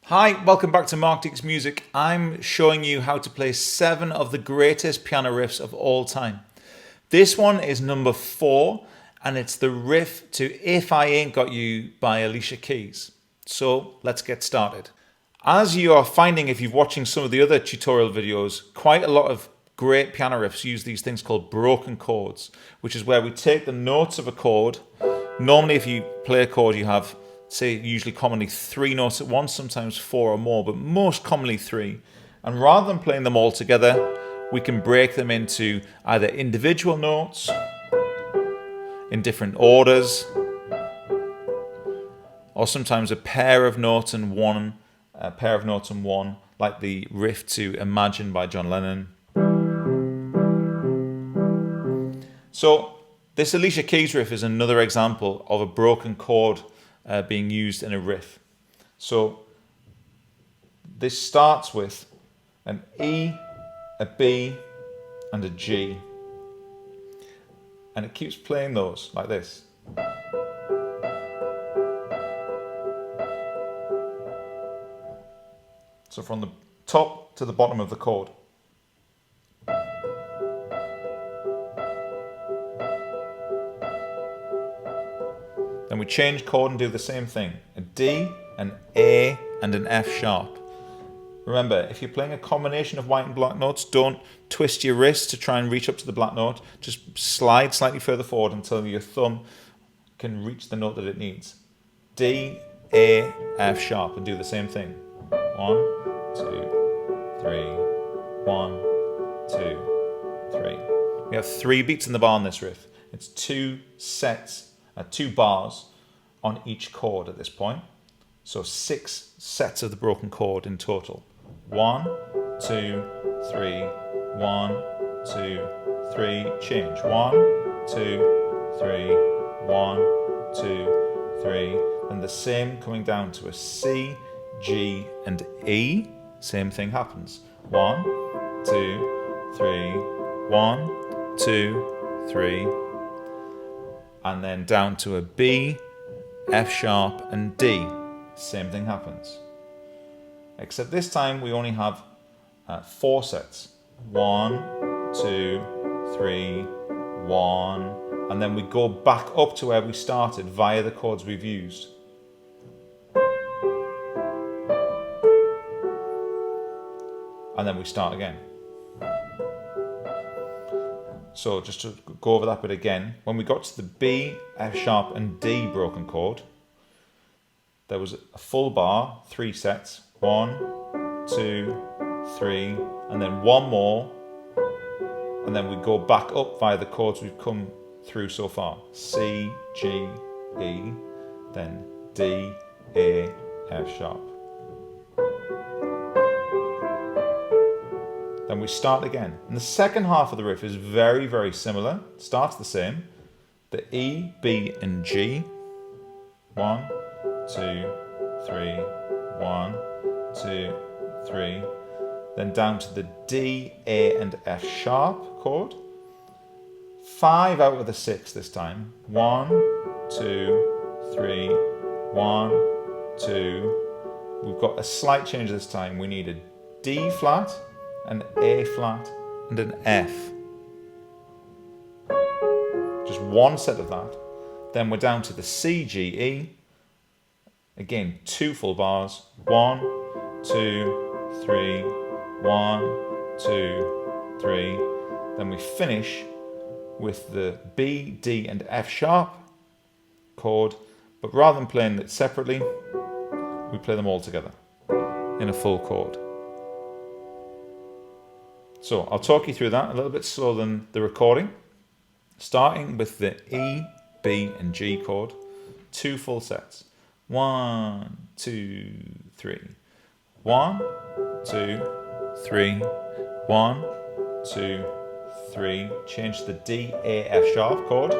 Hi, welcome back to Mark Deeks Music. I'm showing you how to play 7 of the greatest piano riffs of all time. This one is number 4, and it's the riff to If I Ain't Got You by Alicia Keys. So let's get started. As you are finding, if you're watching some of the other tutorial videos, quite a lot of great piano riffs use these things called broken chords, which is where we take the notes of a chord. Normally if you play a chord you have, say, usually commonly 3 notes at once, sometimes 4 or more, but most commonly 3. And rather than playing them all together, we can break them into either individual notes, in different orders, or sometimes a pair of notes and one, like the riff to Imagine by John Lennon. So this Alicia Keys riff is another example of a broken chord being used in a riff. So this starts with an E, a B, and a G, and it keeps playing those like this. So from the top to the bottom of the chord. Then we change chord and do the same thing. A D, an A, and an F sharp. Remember, if you're playing a combination of white and black notes, don't twist your wrist to try and reach up to the black note. Just slide slightly further forward until your thumb can reach the note that it needs. D, A, F sharp, and do the same thing. 1, 2, 3, 1, 2, 3. We have 3 beats in the bar on this riff. It's 2 sets, 2 bars on each chord at this point. So 6 sets of the broken chord in total. 1, 2, 3, 1, 2, 3, change. 1, 2, 3, 1, 2, 3. And the same coming down to a C, G, and E. Same thing happens. 1, 2, 3, 1, 2, 3. And then down to a B, F sharp, and D. Same thing happens. Except this time we only have 4 sets. 1, 2, 3, 1. And then we go back up to where we started via the chords we've used. And then we start again. So just to go over that bit again, when we got to the B, F sharp, and D broken chord, there was a full bar, 3 sets, 1, 2, 3, and then 1 more, and then we go back up via the chords we've come through so far. C, G, E, then D, A, F sharp. Then we start again. And the second half of the riff is very, very similar. It starts the same. The E, B, and G. 1, 2, 3, 1, 2, 3. Then down to the D, A, and F sharp chord. 5 out of the 6 this time. 1, 2, 3, 1, 2. We've got a slight change this time. We need a D flat, an A flat, and an F. Just 1 set of that. Then we're down to the C, G, E. Again, 2 full bars. 1, 2, 3, 1, 2, 3. Then we finish with the B, D, and F sharp chord, but rather than playing it separately, we play them all together in a full chord. So I'll talk you through that a little bit slower than the recording. Starting with the E, B, and G chord, 2 full sets. 1, 2, 3. 1, 2, 3. 1, 2, 3. Change to the D, A, F sharp chord.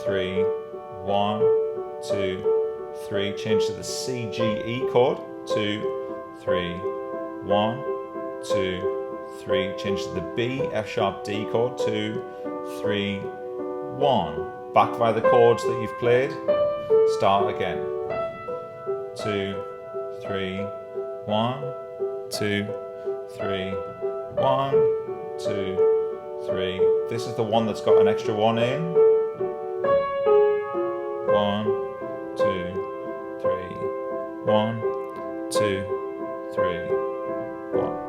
3, 1, 2, 3. Change to the C, G, E chord. 2, 3, 1, 2, 3. Change to the B, F sharp, D chord. 2, 3, 1. Back via the chords that you've played. Start again. 2, 3, 1, 2, 3, 1, 2, 3. This is the one that's got an extra 1 in. 1, 2, 3, 1, 2, 3, 1.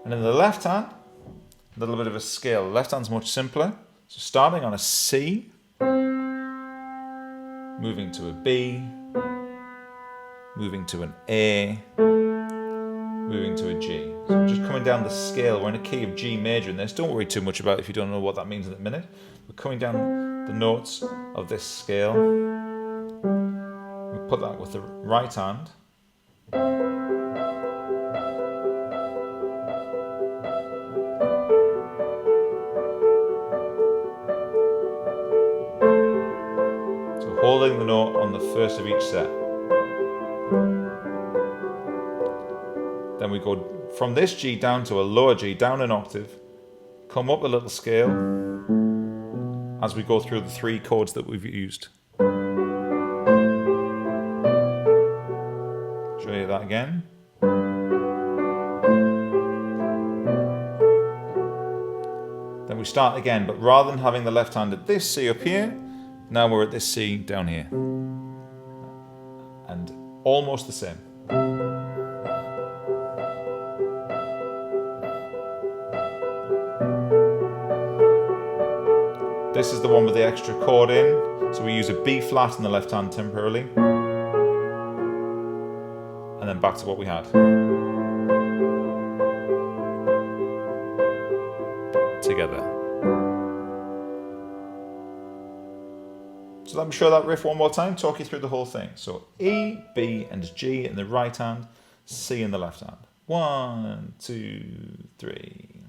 And in the left hand, a little bit of a scale. The left hand's much simpler. So starting on a C, moving to a B, moving to an A, moving to a G. So just coming down the scale. We're in a key of G major in this. Don't worry too much about it if you don't know what that means in a minute. We're coming down the notes of this scale. We put that with the right hand. Holding the note on the first of each set. Then we go from this G down to a lower G, down an octave, come up a little scale as we go through the 3 chords that we've used. Show you that again. Then we start again, but rather than having the left hand at this C up here, now we're at this C down here. And almost the same. This is the one with the extra chord in, so we use a B flat in the left hand temporarily. And then back to what we had. Together. So let me show that riff one more time, talk you through the whole thing. So E, B and G in the right hand, C in the left hand. 1, 2, 3.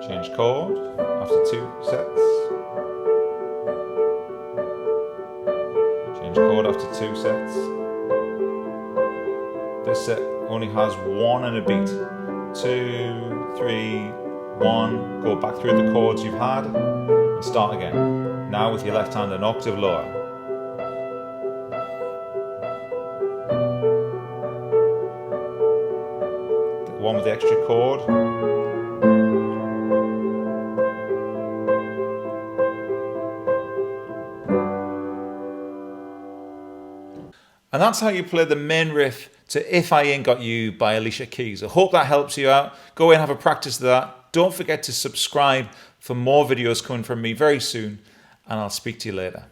Change chord after 2 sets. Change chord after 2 sets. This set only has 1 and a beat. 2, 3, 1, go back through the chords you've had and start again. Now with your left hand an octave lower. The one with the extra chord. And that's how you play the main riff to If I Ain't Got You by Alicia Keys. I hope that helps you out. Go and have a practice of that. Don't forget to subscribe for more videos coming from me very soon, and I'll speak to you later.